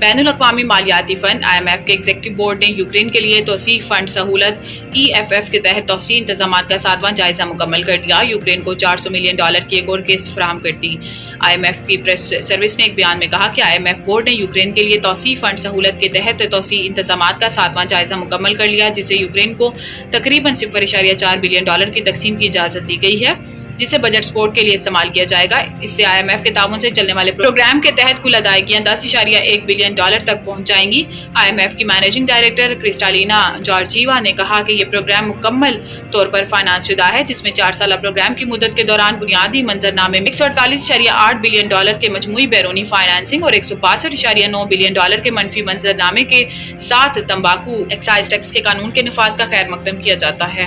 بین الاقوامی مالیاتی fund IMF کے ایگزیکٹو بورڈ نے یوکرین کے لیے توسیع فنڈ سہولت EFF کے تحت توسیع انتظامات کا 7واں جائزہ مکمل کر لیا۔ یوکرین کو $400 ملین کی ایک اور قسط فراہم کر دی۔ IMF کی پریس سروس نے ایک بیان میں کہا کہ IMF بورڈ نے یوکرین کے لیے توسیع فنڈ سہولت کے تحت توسیع انتظامات کا 7واں جائزہ مکمل کر لیا، جسے یوکرین کو تقریباً $0.4 بلین کی تقسیم کی اجازت دی گئی ہے، جسے بجٹ سپورٹ کے لیے استعمال کیا جائے گا۔ اس سے IMF کے تعاون سے چلنے والے پروگرام کے تحت کل ادائیگیاں $10.1 بلین تک پہنچ جائیں گی۔ IMF کی مینیجنگ ڈائریکٹر کرسٹالینا جارجیوا نے کہا کہ یہ پروگرام مکمل طور پر فائنانس شدہ ہے، جس میں 4 سالہ پروگرام کی مدت کے دوران بنیادی منظرنامے میں $148.8 بلین کے مجموعی بیرونی فائنانسنگ اور $162.9 بلین کے منفی منظرنامے کے ساتھ تمباکو ایکسائز ٹیکس کے قانون کے نفاذ کا خیر مقدم کیا جاتا ہے۔